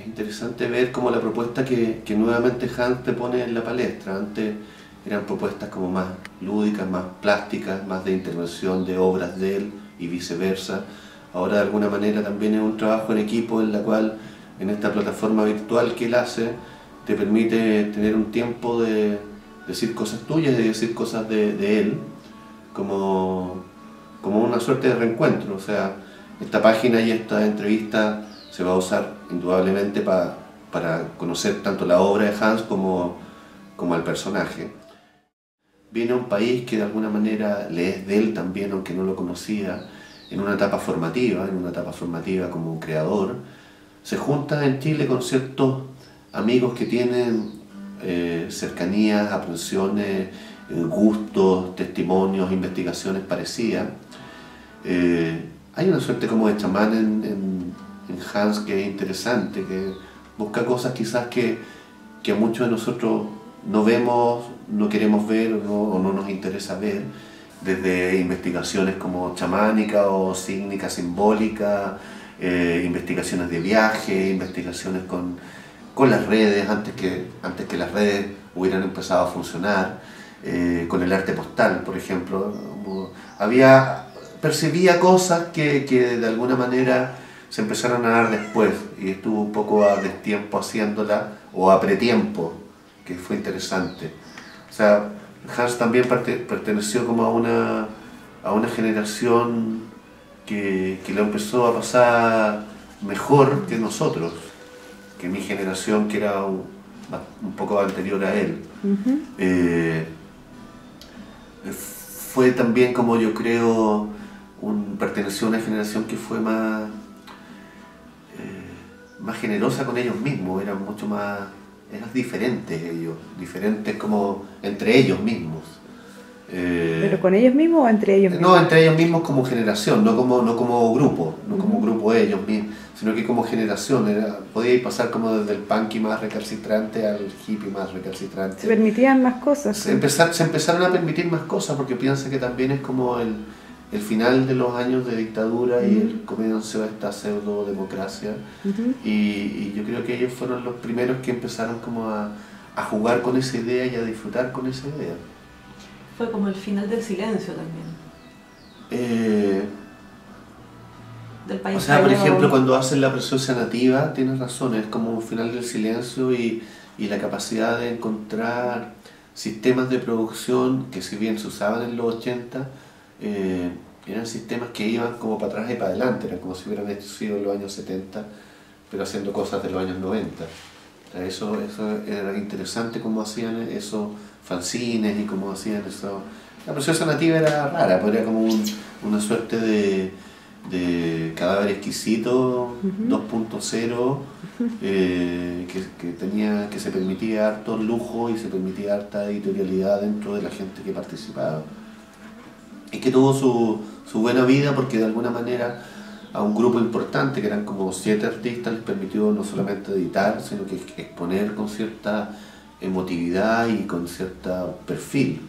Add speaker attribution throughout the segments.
Speaker 1: es interesante ver como la propuesta que nuevamente Hans te pone en la palestra. Antes eran propuestas como más lúdicas, más plásticas, más de intervención de obras de él y viceversa. Ahora de alguna manera también es un trabajo en equipo en la cual en esta plataforma virtual que él hace te permite tener un tiempo de decir cosas tuyas y decir cosas de él como, como una suerte de reencuentro. O sea, esta página y esta entrevista se va a usar indudablemente para conocer tanto la obra de Hans como al personaje. Viene a un país que de alguna manera le es de él también, aunque no lo conocía, en una etapa formativa como creador. Se junta en Chile con ciertos amigos que tienen cercanías, aprensiones, gustos, testimonios, investigaciones parecidas. Hay una suerte como de chamán en Hans que es interesante, que busca cosas quizás que a muchos de nosotros no vemos, no queremos ver o no nos interesa ver, desde investigaciones como chamánica o sígnica simbólica, investigaciones de viaje, investigaciones con las redes, antes que las redes hubieran empezado a funcionar, con el arte postal, por ejemplo. Percibía cosas que de alguna manera se empezaron a dar después, y estuvo un poco a destiempo haciéndola, o a pretiempo, que fue interesante. O sea, Hans también perteneció como a una generación que lo empezó a pasar mejor que nosotros, que mi generación, que era un poco anterior a él. Fue también, como yo creo, perteneció a una generación que fue más generosa con ellos mismos, eran mucho más, eran diferentes ellos, diferentes como entre ellos mismos.
Speaker 2: ¿Pero con ellos mismos o entre ellos mismos?
Speaker 1: No, entre ellos mismos como generación, no como grupo, no como grupo ellos mismos, sino que como generación. Podía pasar como desde el punky más recalcitrante al hippie más recalcitrante.
Speaker 2: Se permitían más cosas.
Speaker 1: Se empezaron a permitir más cosas, porque piensa que también es como el final de los años de dictadura y el comienzo de esta pseudo-democracia. Y yo creo que ellos fueron los primeros que empezaron como a jugar con esa idea y a disfrutar con esa idea.
Speaker 3: Fue como el final del silencio también. Del país.
Speaker 1: O sea, por ejemplo, cuando hacen la presencia nativa, tienes razón, es como un final del silencio y la capacidad de encontrar sistemas de producción que, si bien se usaban en los 80, eran sistemas que iban como para atrás y para adelante, eran como si hubieran sido en los años 70, pero haciendo cosas de los años 90. O sea, eso era interesante, cómo hacían esos fanzines y cómo hacían eso. La presencia nativa era rara, pues era como una suerte de cadáver exquisito 2.0, que se permitía harto lujo y se permitía harta editorialidad dentro de la gente que participaba. Y que tuvo su buena vida, porque de alguna manera a un grupo importante, que eran como 7 artistas, les permitió no solamente editar, sino que exponer con cierta emotividad y con cierto perfil.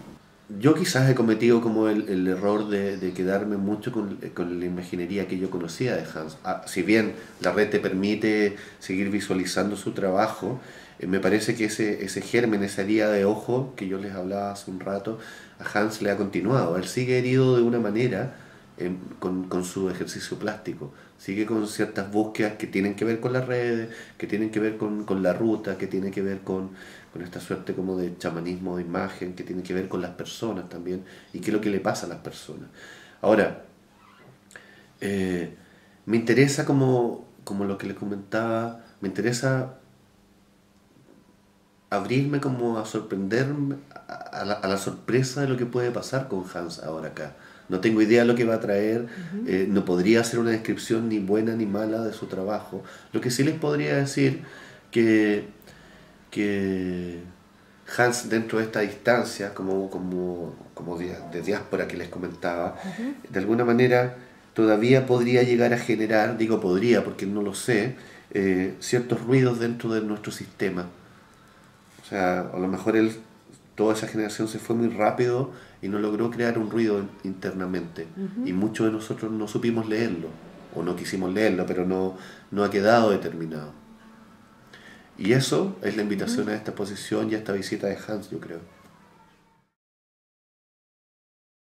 Speaker 1: Yo quizás he cometido como el error de quedarme mucho con la imaginería que yo conocía de Hans. Si bien la red te permite seguir visualizando su trabajo, me parece que ese germen, esa herida de ojo que yo les hablaba hace un rato, a Hans le ha continuado. Él sigue herido de una manera con su ejercicio plástico. Sigue con ciertas búsquedas que tienen que ver con las redes, que tienen que ver con la ruta, que tienen que ver con esta suerte como de chamanismo de imagen, que tiene que ver con las personas también, y qué es lo que le pasa a las personas. Ahora, me interesa como lo que les comentaba, me interesa abrirme como a sorprenderme, a la sorpresa de lo que puede pasar con Hans ahora acá. No tengo idea de lo que va a traer, no podría hacer una descripción ni buena ni mala de su trabajo. Lo que sí les podría decir que Hans, dentro de esta distancia como de diáspora que les comentaba, de alguna manera todavía podría llegar a generar, digo podría porque no lo sé, ciertos ruidos dentro de nuestro sistema. O sea, a lo mejor toda esa generación se fue muy rápido y no logró crear un ruido internamente. Y muchos de nosotros no supimos leerlo, o no quisimos leerlo, pero no ha quedado determinado. Y eso es la invitación a esta exposición y a esta visita de Hans, yo creo.